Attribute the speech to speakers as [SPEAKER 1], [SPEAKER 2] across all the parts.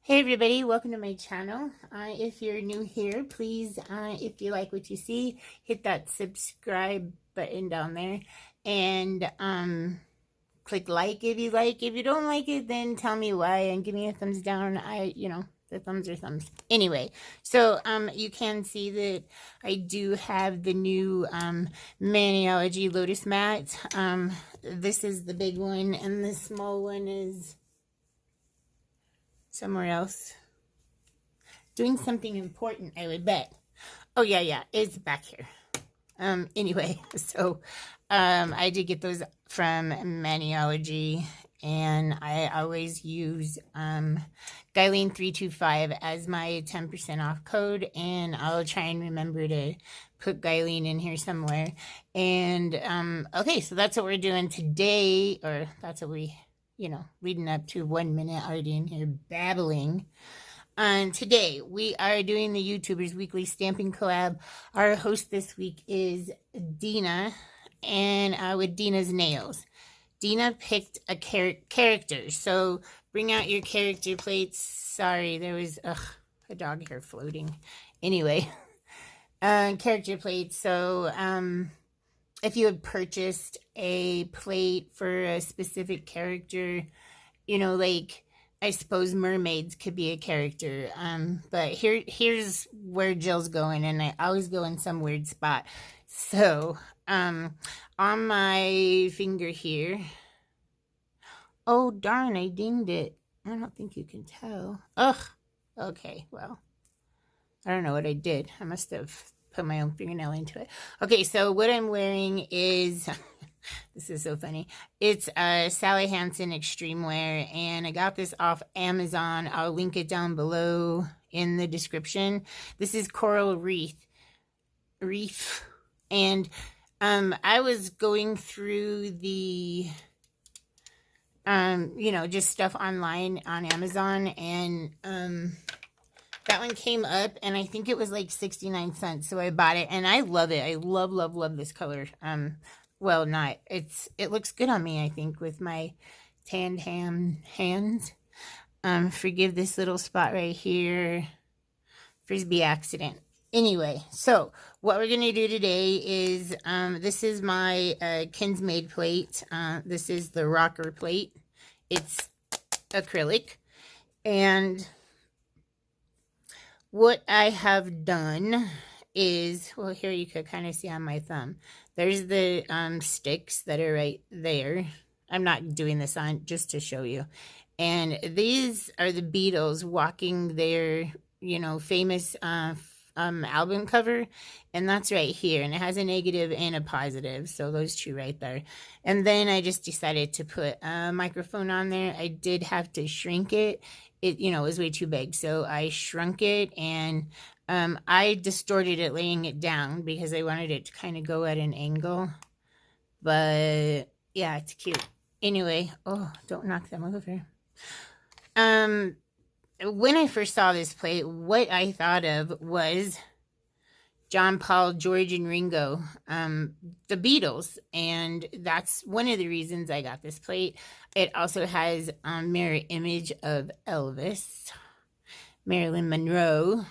[SPEAKER 1] Hey everybody, welcome to my channel. If you're new here, please, if you like what you see, hit that subscribe button down there and click like if you like. If you don't like it, then tell me why and give me a thumbs down. The thumbs are thumbs. Anyway, so you can see that I do have the new Maniology Lotus mat. This is the big one and the small one is somewhere else. Doing something important, I would bet. Oh, yeah, it's back here. Anyway, so I did get those from Maniology, and I always use Guyleen325 as my 10% off code, and I'll try and remember to put Guyleen in here somewhere. And okay, so that's what we're doing today, or that's what we, leading up to 1 minute already in here babbling. And today we are doing the YouTubers Weekly Stamping Collab. Our host this week is Dina, and with Dina's Nails. Dina picked a character, so bring out your character plates. Sorry, there was a dog hair floating. Anyway, character plates. So if you had purchased a plate for a specific character, like I suppose mermaids could be a character. But here's where Jill's going, and I always go in some weird spot. So, on my finger here. Oh, darn, I dinged it. I don't think you can tell. Ugh. Okay, well, I don't know what I did. I must have put my own fingernail into it. Okay, so what I'm wearing is... This is so funny. It's Sally Hansen Extreme Wear, and I got this off Amazon. I'll link it down below in the description. This is Coral Reef. And I was going through the, just stuff online on Amazon, and that one came up, and I think it was like 69 cents, so I bought it, and I love it. I love this color. Well, not. It looks good on me, I think, with my tanned hands. Forgive this little spot right here. Frisbee accident. Anyway, so what we're going to do today is, this is my Kinsmade plate. This is the rocker plate. It's acrylic. And what I have done is, well, here you could kind of see on my thumb. There's the sticks that are right there. I'm not doing this on just to show you. And these are the Beatles walking their, famous album cover. And that's right here. And it has a negative and a positive. So those two right there. And then I just decided to put a microphone on there. I did have to shrink it. It, was way too big. So I shrunk it, and I distorted it laying it down because I wanted it to kind of go at an angle. But yeah, it's cute. Anyway, oh, don't knock them over. When I first saw this plate, what I thought of was John, Paul, George, and Ringo, the Beatles, and that's one of the reasons I got this plate. It also has a mirror image of Elvis, Marilyn Monroe.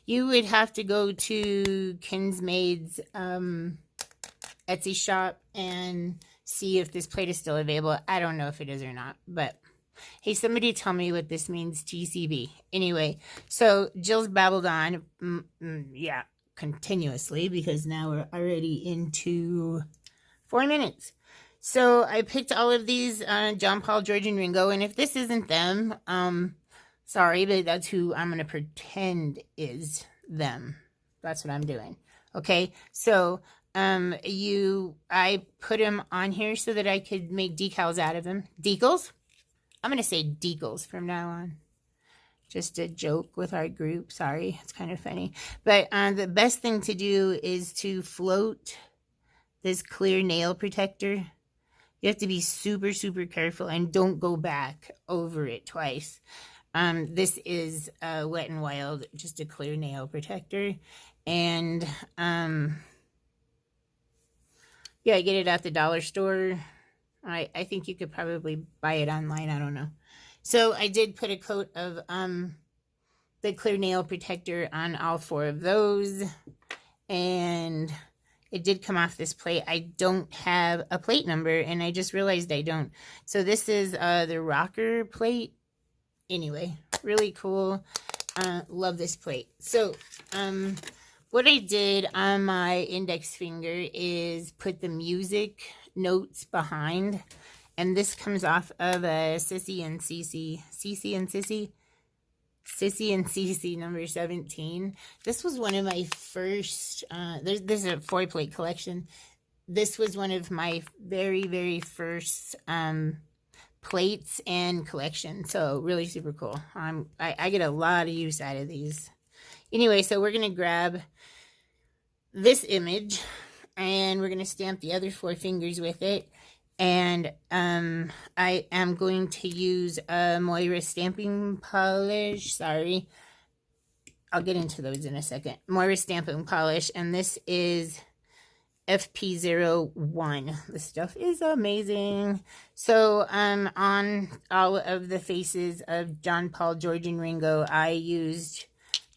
[SPEAKER 1] You would have to go to Kinsmade's Etsy shop and see if this plate is still available. I don't know if it is or not, but hey, somebody tell me what this means, TCB. Anyway, so Jill's babbled on, yeah, continuously, because now we're already into 4 minutes. So I picked all of these, John, Paul, George, and Ringo, and if this isn't them, sorry, but that's who I'm going to pretend is them. That's what I'm doing. Okay, so I put them on here so that I could make decals out of them. Decals? I'm going to say decals from now on. Just a joke with our group. Sorry, it's kind of funny. But the best thing to do is to float this clear nail protector. You have to be super, super careful and don't go back over it twice. This is Wet n Wild, just a clear nail protector. And yeah, I get it at the dollar store. I think you could probably buy it online. I don't know. So I did put a coat of the clear nail protector on all 4 of those, and it did come off this plate. I don't have a plate number, and I just realized I don't. So this is the rocker plate. Anyway, really cool. Love this plate. So what I did on my index finger is put the music notes behind, and this comes off of a Sissy and Cece number 17. This was one of my first, this is a 4-plate collection. This was one of my very, very first plates and collection. So really super cool. I get a lot of use out of these. Anyway, so we're going to grab this image and we're going to stamp the other 4 fingers with it. And I am going to use a Moira stamping polish. Sorry. I'll get into those in a second. Moira stamping polish. And this is FP01. This stuff is amazing. So on all of the faces of John, Paul, George, and Ringo, I used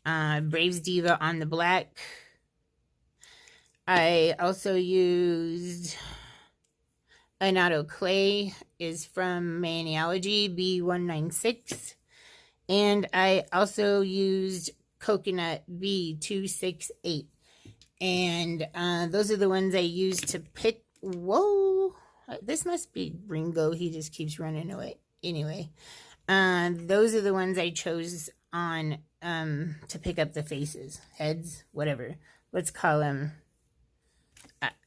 [SPEAKER 1] Braves Diva on the black. I also used Anato Clay, is from Maniology B196. And I also used Coconut B268. And those are the ones I used to pick. Whoa, this must be Ringo. He just keeps running away. Anyway, those are the ones I chose on to pick up the faces, heads, whatever. Let's call them.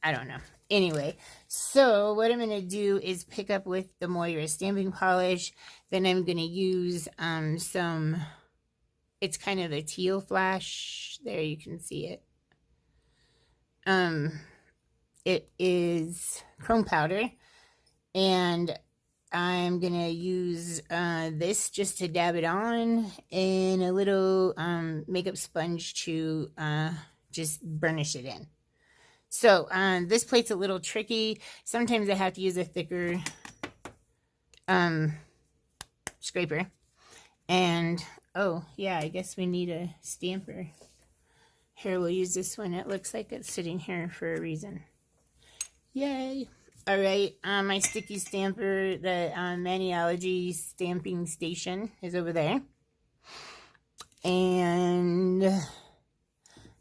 [SPEAKER 1] I don't know. Anyway, so what I'm going to do is pick up with the Moira stamping polish. Then I'm going to use some, it's kind of a teal flash. There, you can see it. It is chrome powder. And I'm going to use this just to dab it on. And a little makeup sponge to just burnish it in. So this plate's a little tricky. Sometimes I have to use a thicker scraper. And, oh, yeah, I guess we need a stamper. Here, we'll use this one. It looks like it's sitting here for a reason. Yay. All right, my sticky stamper, the Maniology stamping station is over there. And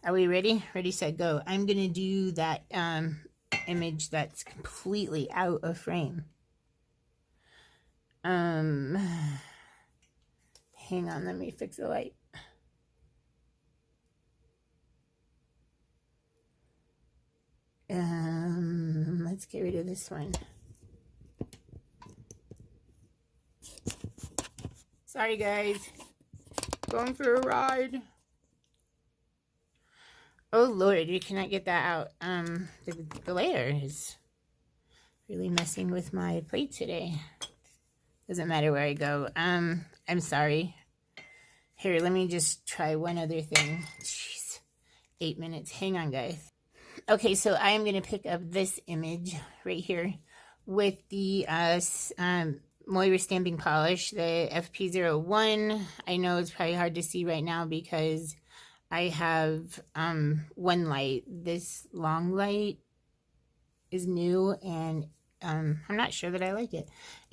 [SPEAKER 1] are we ready? Ready, set, go. I'm going to do that image that's completely out of frame. Hang on, let me fix the light. Let's get rid of this one. Sorry, guys. Going for a ride. Oh, Lord, we cannot get that out. The layer is really messing with my plate today. Doesn't matter where I go. I'm sorry. Here, let me just try one other thing. Jeez. 8 minutes. Hang on, guys. Okay, so I am going to pick up this image right here with the Moira stamping polish, the FP01. I know it's probably hard to see right now because I have one light. This long light is new, and I'm not sure that I like it.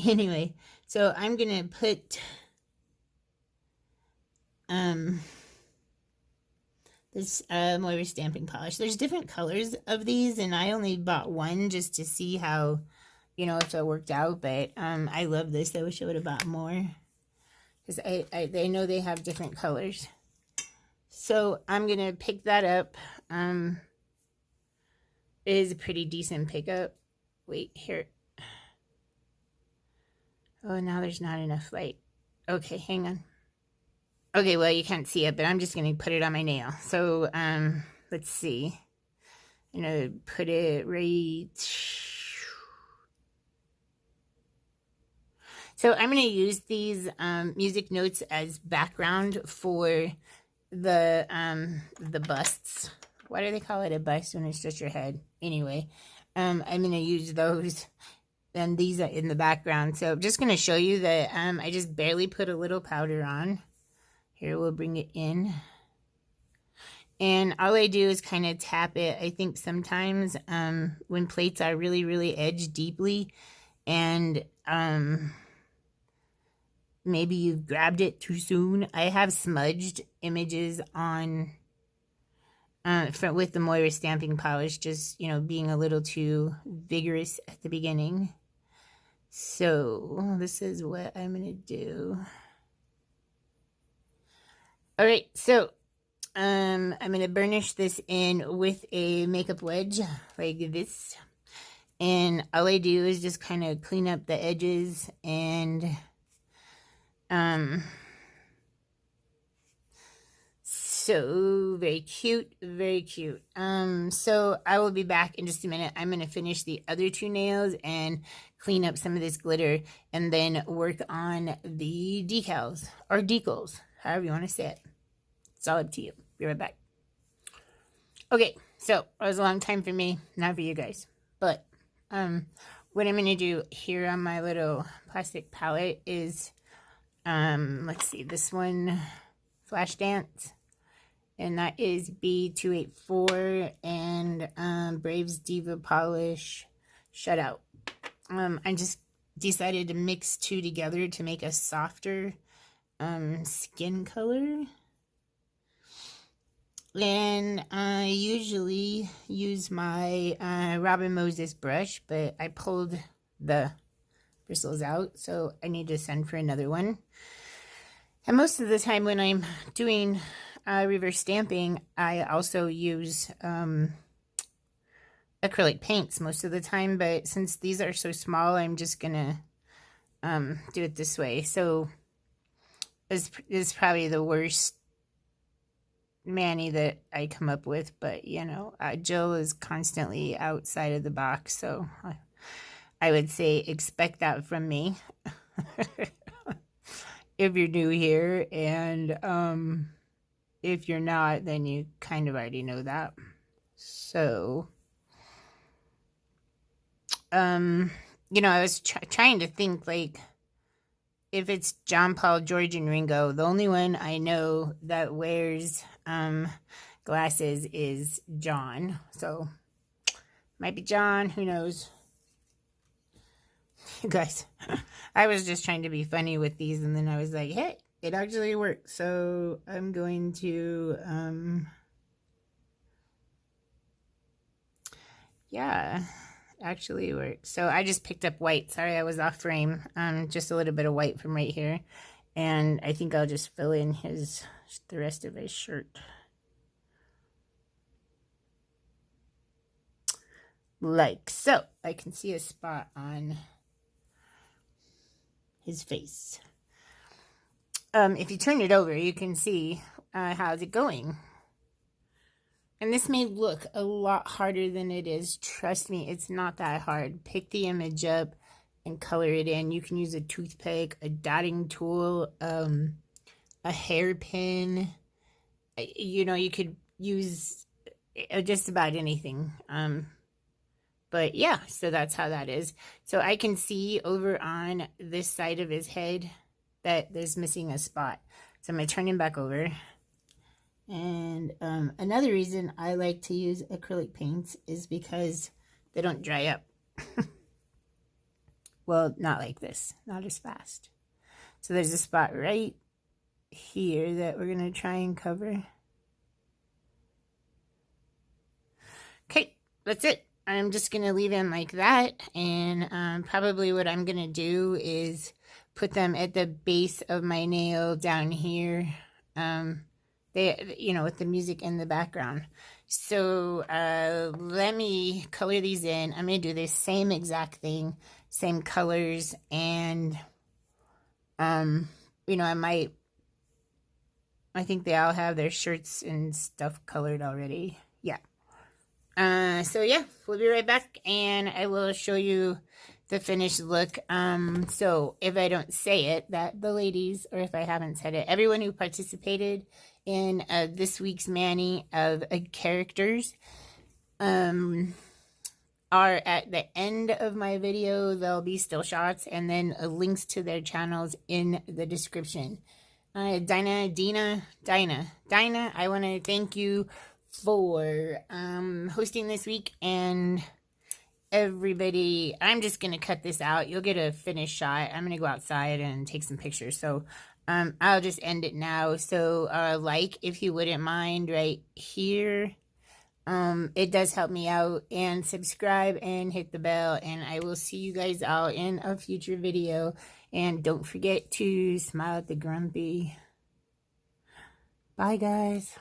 [SPEAKER 1] Anyway, so I'm going to put this Moira stamping polish. There's different colors of these, and I only bought one just to see how, you know, if it worked out. But I love this. I wish I would have bought more because they know they have different colors. So I'm going to pick that up. It is a pretty decent pickup. Wait, here. Oh, now there's not enough light. Okay, hang on. Okay, well, you can't see it, but I'm just going to put it on my nail. So, let's see. I'm going to put it right. So I'm going to use these music notes as background for the busts. Why do they call it a bust when it's just your head? Anyway, I'm going to use those and these are in the background. So I'm just going to show you that I just barely put a little powder on. Here, we'll bring it in. And all I do is kind of tap it. I think sometimes when plates are really, really edged deeply and maybe you've grabbed it too soon. I have smudged images on with the Moira stamping polish, just, you know, being a little too vigorous at the beginning. So this is what I'm going to do. All right, so I'm going to burnish this in with a makeup wedge like this. And all I do is just kind of clean up the edges and so very cute, very cute. So I will be back in just a minute. I'm going to finish the other two nails and clean up some of this glitter and then work on the decals or decals, however you want to say it. It's all up to you. Be right back. Okay, so it was a long time for me, not for you guys. But what I'm going to do here on my little plastic palette is, let's see, this one, Flash Dance. And that is B284 and Braves Diva Polish Shutout. I just decided to mix two together to make a softer skin color. And I usually use my Robin Moses brush, but I pulled the bristles out, so I need to send for another one. And most of the time when I'm doing reverse stamping, I also use acrylic paints most of the time, but since these are so small, I'm just gonna do it this way. So this is probably the worst mani that I come up with, but you know, Jill is constantly outside of the box, so I would say expect that from me if you're new here, and if you're not, then you kind of already know that. So you know, I was trying to think, like, if it's John, Paul, George, and Ringo, the only one I know that wears glasses is John. So might be John, who knows. You guys, I was just trying to be funny with these, and then I was like, hey, it actually works. So I'm going to yeah, actually works. So I just picked up white. Sorry, I was off frame. Just a little bit of white from right here, and I think I'll just fill in the rest of his shirt like so. I can see a spot on his face. If you turn it over, you can see how's it going. And this may look a lot harder than it is. Trust me, it's not that hard. Pick the image up and color it in. You can use a toothpick, a dotting tool, a hairpin. You know, you could use just about anything. But yeah, so that's how that is. So I can see over on this side of his head that there's missing a spot. So I'm going to turn him back over. And another reason I like to use acrylic paints is because they don't dry up. Well, not like this, not as fast. So there's a spot right here that we're going to try and cover. Okay, that's it. I'm just going to leave him like that. And probably what I'm going to do is put them at the base of my nail down here. They, you know, with the music in the background. So let me color these in. I'm going to do the same exact thing, same colors, and you know, I think they all have their shirts and stuff colored already. Yeah. So yeah, we'll be right back, and I will show you the finished look. So if I don't say it, that the ladies, or if I haven't said it, everyone who participated in this week's mani of characters, all are at the end of my video. There'll be still shots and then links to their channels in the description. Dinah, I want to thank you for hosting this week, and everybody, I'm just gonna cut this out. You'll get a finished shot. I'm gonna go outside and take some pictures, so I'll just end it now. So like, if you wouldn't mind, right here, it does help me out, and subscribe and hit the bell, and I will see you guys out in a future video. And don't forget to smile at the grumpy. Bye guys.